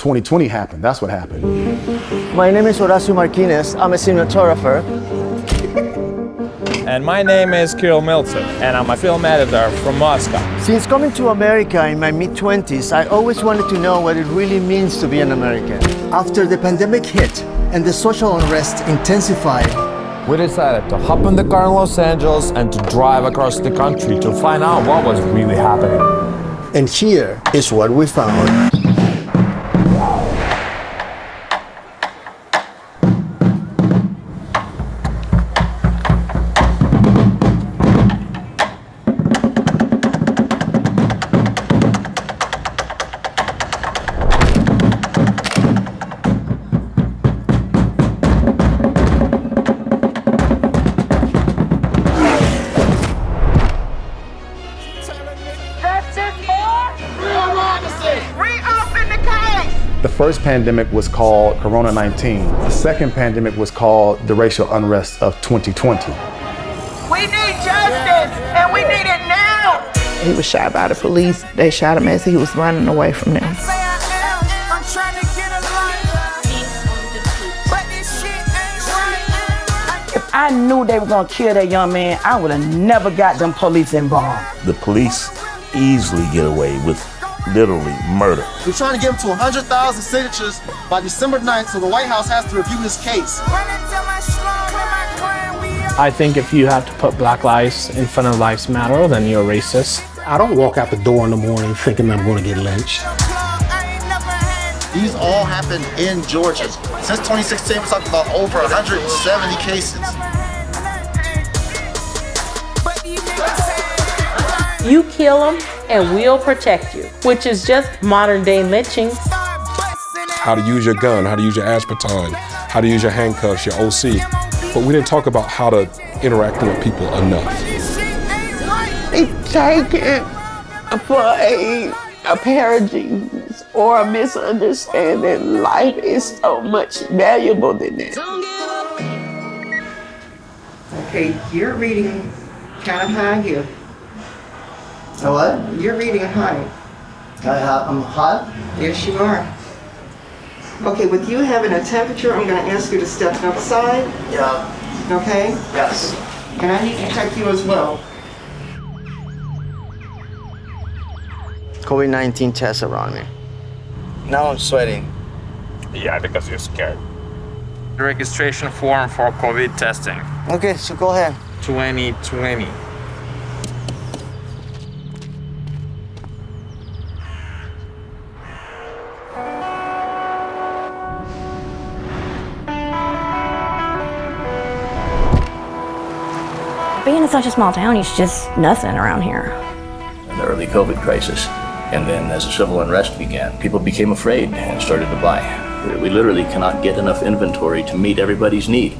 2020 happened. That's what happened. My name is Horacio Martinez. I'm a cinematographer. And my name is Kirill Miltsev, and I'm a film editor from Moscow. Since coming to America in my mid-20s, I always wanted to know what it really means to be an American. After the pandemic hit and the social unrest intensified, We decided to hop in the car in Los Angeles and to drive across the country to find out what was really happening. and here is what we found. The first pandemic was called Corona-19. The second pandemic was called the racial unrest of 2020. We need justice, and we need it now. He was shot by the police. They shot him as he was running away from them. I'm trying to get a life, but this shit ain't right. If I knew they were gonna kill that young man, I would have never got them police involved. The police easily get away with literally murder. We're trying to get him to 100,000 signatures by December 9th, so the White House has to review his case. I think if you have to put Black lives in front of Lives Matter, then you're racist. I don't walk out the door in the morning thinking I'm going to get lynched. These all happened in Georgia. Since 2016, we're talking about over 170 cases. You kill them and we'll protect you, which is just modern day lynching. How to use your gun, how to use your aspartame, how to use your handcuffs, your OC. But we didn't talk about how to interact with people enough. It's taken for a pair of jeans or a misunderstanding. Life is so much valuable than that. Okay, you're reading kind of high here. What? You're reading high. I'm hot? Yes, you are. Okay, with you having a temperature, I'm going to ask you to step outside. Yeah. Okay? Yes. And I need to check you as well. COVID-19 tests around me. Now I'm sweating. Yeah, because you're scared. The registration form for COVID testing. Okay, so go ahead. 2020. Being in such a small town, it's just nothing around here. In the early COVID crisis, and then as the civil unrest began, people became afraid and started to buy. We literally cannot get enough inventory to meet everybody's need.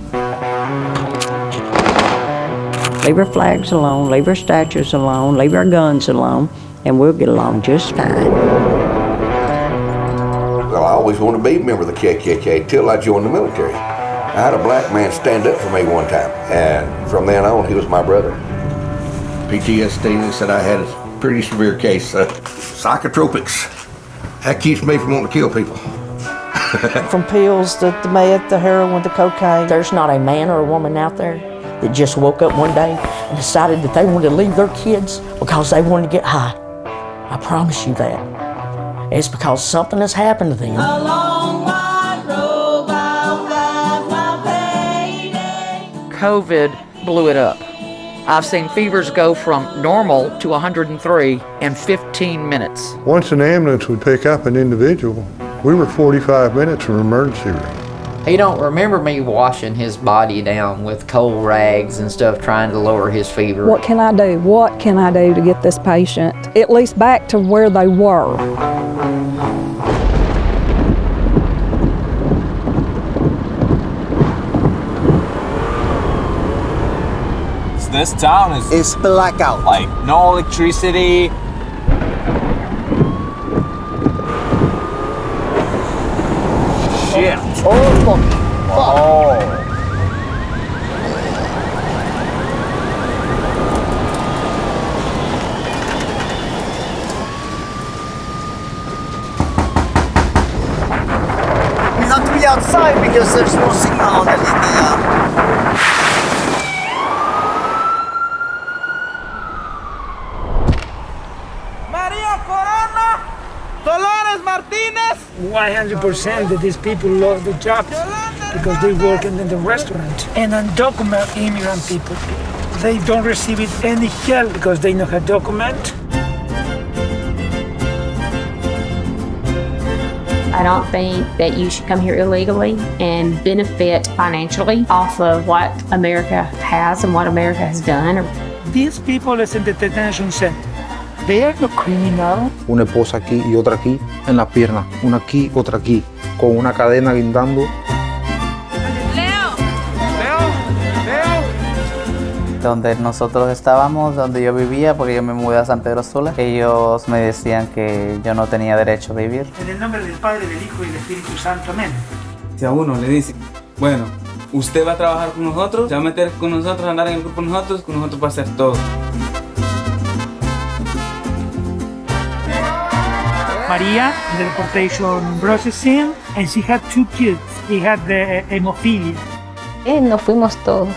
Leave our flags alone, leave our statues alone, leave our guns alone, and we'll get along just fine. Well, I always wanted to be a member of the KKK till I joined the military. I had a black man stand up for me one time, and from then on, he was my brother. PTSD, they said I had a pretty severe case. Psychotropics. That keeps me from wanting to kill people. From pills to the meth, the heroin, the cocaine. There's not a man or a woman out there that just woke up one day and decided that they wanted to leave their kids because they wanted to get high. I promise you that. It's because something has happened to them. COVID blew it up. I've seen fevers go from normal to 103 in 15 minutes. Once an ambulance would pick up an individual, we were 45 minutes from emergency room. He don't remember me washing his body down with cold rags and stuff trying to lower his fever. What can I do? What can I do to get this patient at least back to where they were? This town is... It's blackout. Like, no electricity. Shit. Oh, fuck. Oh. outside because there's no signal in the Maria Corona, Dolores Martinez. 100% that these people lost their jobs because they work in the restaurant. And undocumented immigrant people, they don't receive any help because they don't have document. I don't think that you should come here illegally and benefit financially off of what America has and what America has done. These people is in the detention center. They are no criminal. Una esposa aquí y otra aquí en las piernas, una aquí, otra aquí, con una cadena guindando. Donde nosotros estábamos, donde yo vivía, porque yo me mudé a San Pedro Sula, ellos me decían que yo no tenía derecho a vivir. En el nombre del Padre, del Hijo y del Espíritu Santo, amén. Si a uno le dice, bueno, usted va a trabajar con nosotros, se va a meter con nosotros, a andar en el grupo con nosotros va a hacer todo. Maria, the deportation processing, and she had 2 kids. He had the hemophilia. Nos fuimos todos.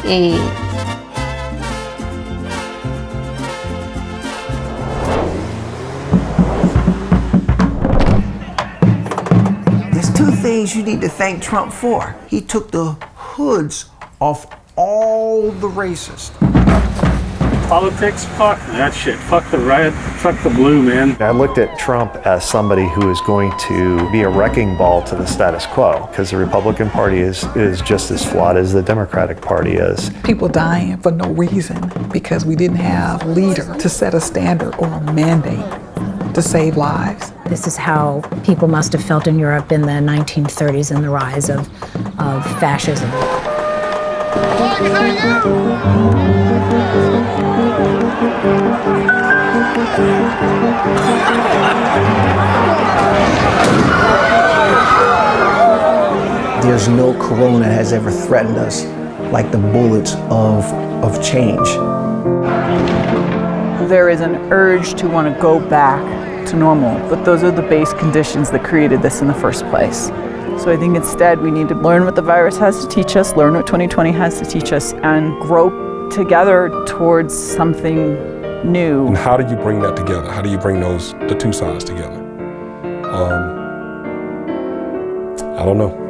Y There's 2 things you need to thank Trump for. He took the hoods off all the racists. Politics, fuck that shit. Fuck the red, fuck the blue, man. I looked at Trump as somebody who is going to be a wrecking ball to the status quo, because the Republican Party is just as flawed as the Democratic Party is. People dying for no reason because we didn't have a leader to set a standard or a mandate to save lives. this is how people must have felt in Europe in the 1930s and the rise of fascism. There's no corona has ever threatened us like the bullets of change. There is an urge to want to go back to normal, but those are the base conditions that created this in the first place. So I think instead we need to learn what the virus has to teach us, learn what 2020 has to teach us, and grow together towards something new. And how do you bring that together? How do you bring the two sides together? I don't know.